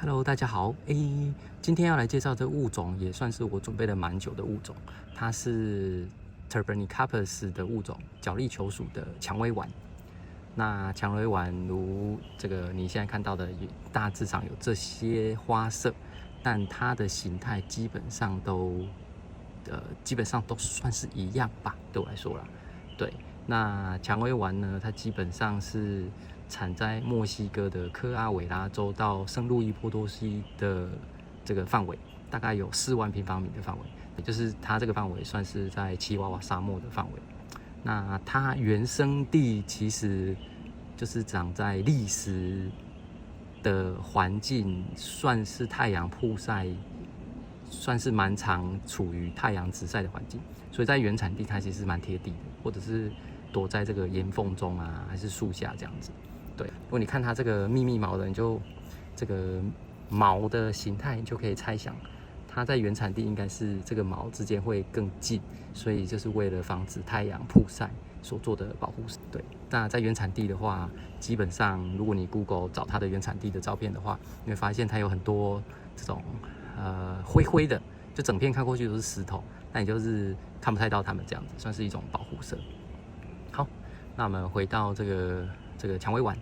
Hello， 大家好。今天要来介绍这个物种，也算是我准备了蛮久的物种。它是 Turbernicapus 的物种，角力球属的蔷薇丸。那蔷薇丸如这个你现在看到的，大致上有这些花色，但它的形态基本上都算是一样吧，对我来说啦。对，那蔷薇丸呢，它基本上是产在墨西哥的科阿韦拉州到圣路易波多西的这个范围，大概有4万平方米的范围，也就是它这个范围算是在奇瓦瓦沙漠的范围。那它原生地其实就是长在砾石的环境，算是太阳曝晒，算是蛮常处于太阳直晒的环境，所以在原产地它其实蛮贴地的，或者是躲在这个岩缝中啊，还是树下这样子。对，如果你看它这个密密毛的，你就这个毛的形态，你就可以猜想，它在原产地应该是这个毛之间会更近，所以就是为了防止太阳曝晒所做的保护。对，那在原产地的话，基本上如果你 Google 找它的原产地的照片的话，你会发现它有很多这种灰灰的，就整片看过去都是石头，那你就是看不太到它们这样子，算是一种保护色。好，那我们回到这个蔷薇丸。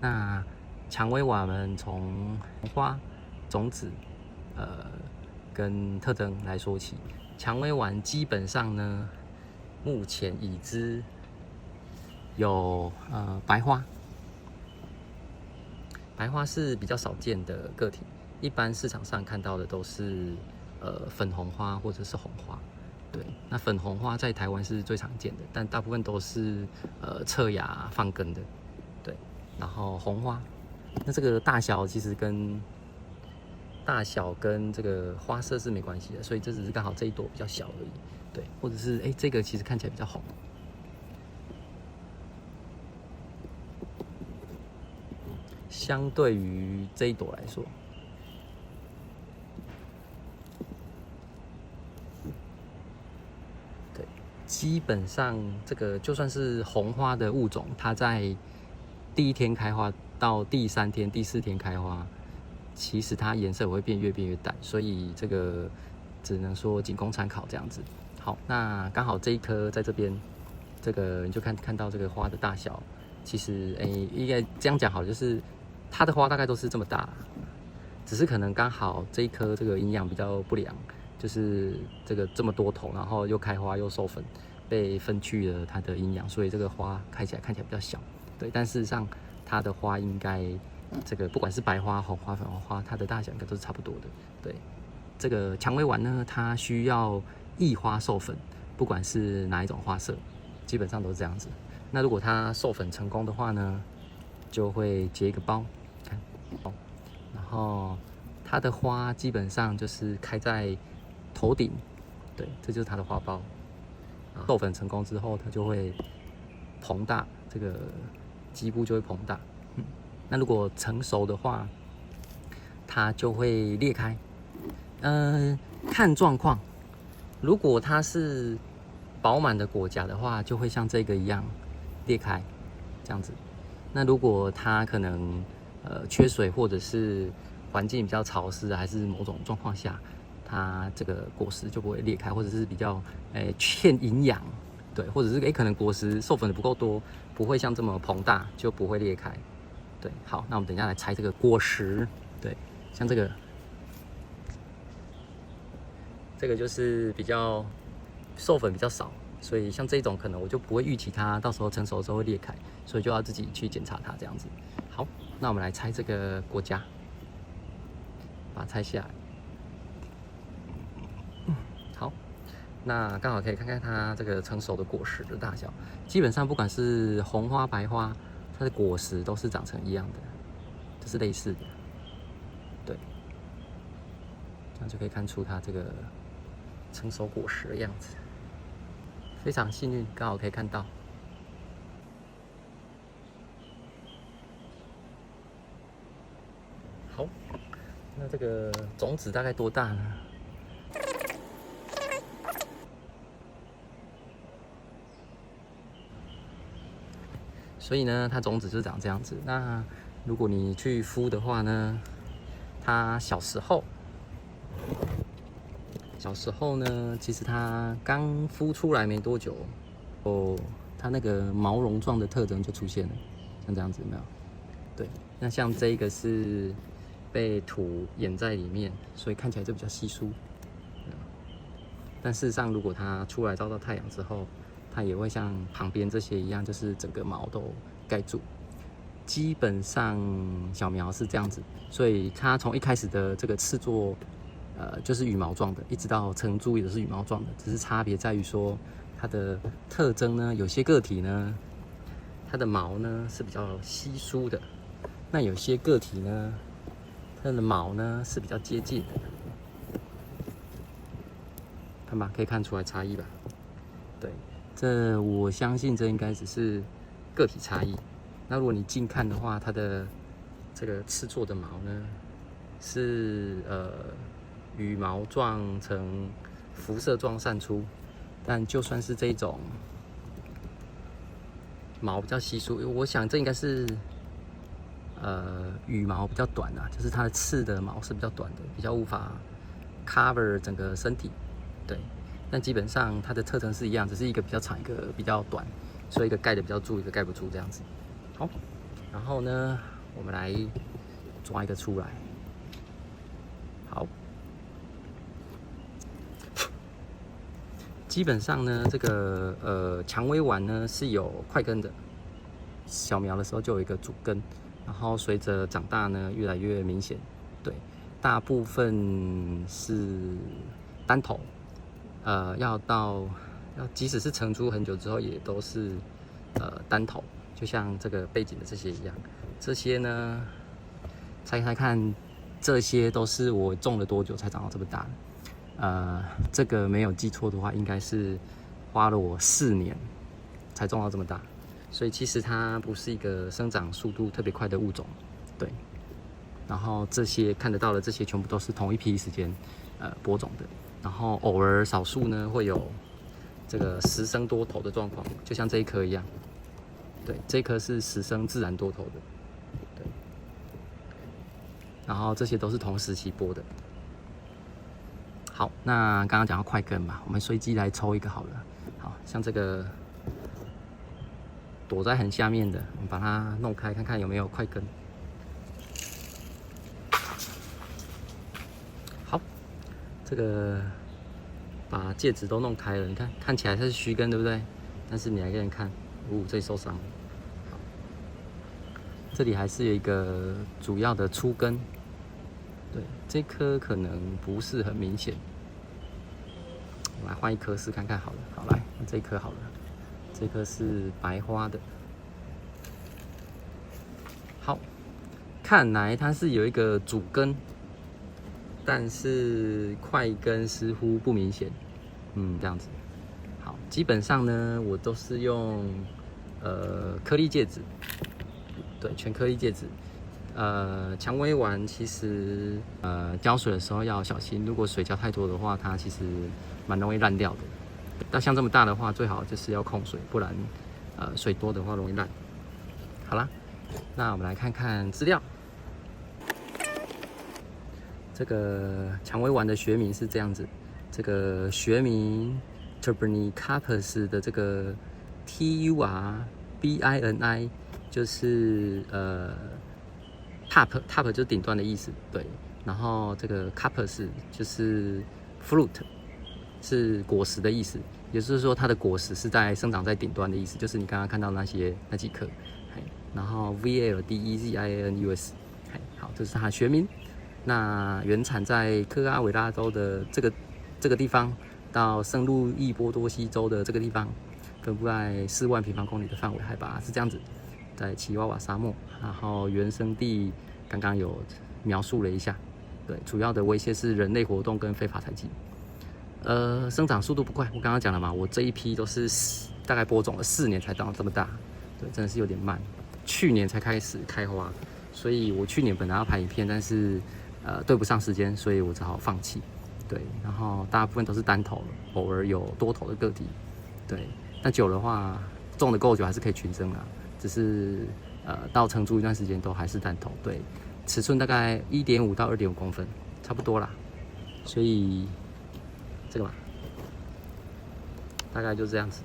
那蔷薇丸们从花、种子、跟特征来说起，蔷薇丸基本上呢，目前已知有白花，白花是比较少见的个体，一般市场上看到的都是粉红花或者是红花。对，那粉红花在台湾是最常见的，但大部分都是侧芽放根的。对，然后红花，那这个大小其实跟这个花色是没关系的，所以这只是刚好这一朵比较小而已。对，或者是这个其实看起来比较红。相对于这一朵来说，对，基本上这个就算是红花的物种，它在第1天开花到第3天、第4天开花，其实它颜色会越变越淡，所以这个只能说仅供参考这样子。好，那刚好这一颗在这边，这个你就看到这个花的大小，其实应该这样讲好，就是它的花大概都是这么大，只是可能刚好这一颗这个营养比较不良，就是这么多头，然后又开花又授粉，被分去了它的营养，所以这个花看起来比较小。对，但事实上它的花应该这个不管是白花、红花、粉红花，它的大小应该都是差不多的。对，这个蔷薇丸呢，它需要异花授粉，不管是哪一种花色，基本上都是这样子。那如果它授粉成功的话呢，就会结一个苞，看，然后它的花基本上就是开在头顶，对，这就是它的花苞。授粉成功之后，它就会膨大，这个基部就会膨大。那如果成熟的话，它就会裂开。看状况，如果它是饱满的果荚的话，就会像这个一样裂开，这样子。那如果它可能缺水，或者是环境比较潮湿，还是某种状况下，它这个果实就不会裂开，或者是比较欠营养，对，或者是可能果实授粉的不够多，不会像这么膨大，就不会裂开。对，好，那我们等一下来拆这个果实。对，像这个就是比较授粉比较少，所以像这种可能我就不会预期它到时候成熟的时候会裂开，所以就要自己去检查它这样子。好，那我们来拆这个果荚，把它拆下来。好，那刚好可以看看它这个成熟的果实的大小，基本上不管是红花、白花，它的果实都是长成一样的，这是类似的。对，这样就可以看出它这个成熟果实的样子。非常幸运，刚好可以看到。好，那这个种子大概多大呢？所以呢，它种子就长这样子。那如果你去孵的话呢，它小时候呢，其实它刚孵出来没多久，它那个毛绒状的特征就出现了，像这样子有没有？对，那像这个是被土掩在里面，所以看起来就比较稀疏。但事实上，如果它出来照到太阳之后，它也会像旁边这些一样，就是整个毛都盖住。基本上小苗是这样子，所以它从一开始的这个刺座，就是羽毛状的，一直到成株也是羽毛状的，只是差别在于说它的特征呢，有些个体呢，它的毛呢是比较稀疏的，那有些个体呢，它的毛呢是比较接近的。看吧，可以看出来差异吧？对，这我相信这应该只是个体差异。那如果你近看的话，它的这个刺座的毛呢，是羽毛状呈辐射状散出。但就算是这种毛比较稀疏，我想这应该是羽毛比较短啊，就是它的刺的毛是比较短的，比较无法 cover 整个身体。对，但基本上它的特征是一样，只是一个比较长，一个比较短，所以一个盖得比较住，一个盖不住这样子。好，然后呢，我们来抓一个出来。好，基本上呢，这个蔷薇丸呢是有块根的，小苗的时候就有一个主根，然后随着长大呢越来越明显。对，大部分是单头。即使是成株很久之后，也都是单头，就像这个背景的这些一样。这些呢，猜看，这些都是我种了多久才长到这么大的？这个没有记错的话，应该是花了我4年才种到这么大。所以其实它不是一个生长速度特别快的物种，对。然后这些看得到的这些全部都是同一批时间播种的。然后偶尔少数呢会有这个10生多头的状况，就像这一颗一样。对，这一颗是10生自然多头的。对。然后这些都是同时期播的。好，那刚刚讲到块根嘛，我们随机来抽一个好了。好像这个躲在很下面的，我们把它弄开，看看有没有块根。这个把戒指都弄开了，你看起来它是虚根，对不对？但是你来给人看，这里受伤了。好，这里还是有一个主要的粗根，对，这颗可能不是很明显。我来换一颗试看看好了。好，来这一颗好了，这颗是白花的。好，看来它是有一个主根。但是块根似乎不明显，这样子。好，基本上呢，我都是用颗粒戒指，对，全颗粒戒指。蔷薇丸其实浇水的时候要小心，如果水浇太多的话，它其实蛮容易烂掉的。但像这么大的话，最好就是要控水，不然水多的话容易烂。好啦，那我们来看看资料。这个蔷薇丸的学名是这样子，这个学名 Turbernicapus 的这个 TURBINI 就是top 就是顶端的意思，对。然后这个 capus 就是 fruit 是果实的意思，也就是说它的果实是在生长在顶端的意思，就是你刚刚看到那几颗。然后 VLDEZIANUS， 好，这是它的学名。那原产在科阿韦拉州的这个地方，到圣路易波多西州的这个地方，分布在4万平方公里的范围，海拔是这样子，在奇瓦瓦沙漠。然后原生地刚刚有描述了一下，对，主要的威胁是人类活动跟非法采集。生长速度不快，我刚刚讲了嘛，我这一批都是大概播种了4年才长到这么大，对，真的是有点慢。去年才开始开花，所以我去年本来要拍影片，但是对不上时间，所以我只好放弃。对，然后大部分都是单头，偶尔有多头的个体。对，那久的话，种的够久还是可以群生啦，只是到成株一段时间都还是单头。对，尺寸大概1.5到2.5公分，差不多啦。所以这个嘛，大概就这样子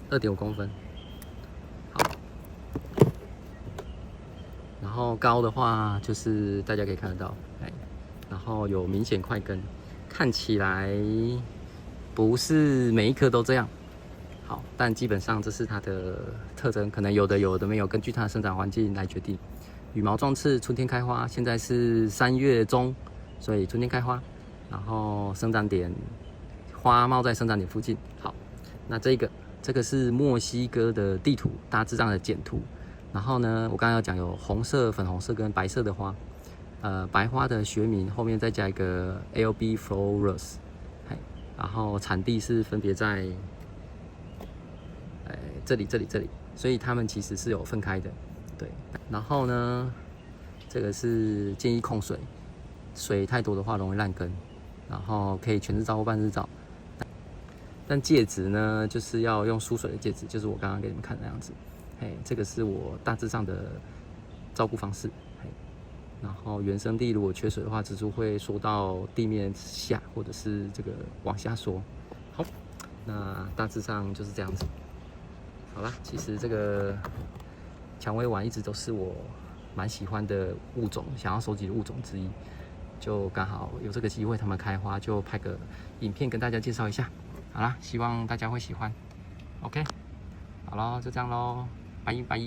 ，2.5公分。好，然后高的话就是大家可以看得到，然后有明显块根，看起来不是每一颗都这样。好，但基本上这是它的特征，可能有的有的没有，根据它的生长环境来决定。羽毛状刺，春天开花，现在是3月中，所以春天开花。然后生长点，花冒在生长点附近。好，那这个是墨西哥的地图，大致上的简图。然后呢，我刚刚要讲有红色、粉红色跟白色的花。白花的学名后面再加一个 LB Flores， 然后产地是分别在。这里，所以它们其实是有分开的，对。然后呢，这个是建议控水，水太多的话容易烂根，然后可以全日照或半日照。但介质呢，就是要用输水的介质，就是我刚刚给你们看的样子。这个是我大致上的照顾方式。然后原生地如果缺水的话，植株会缩到地面下，或者是这个往下缩。好，那大致上就是这样子。好啦，其实这个蔷薇丸一直都是我蛮喜欢的物种，想要收集的物种之一。就刚好有这个机会，它们开花，就拍个影片跟大家介绍一下。好啦，希望大家会喜欢。OK， 好咯，就这样咯，拜拜。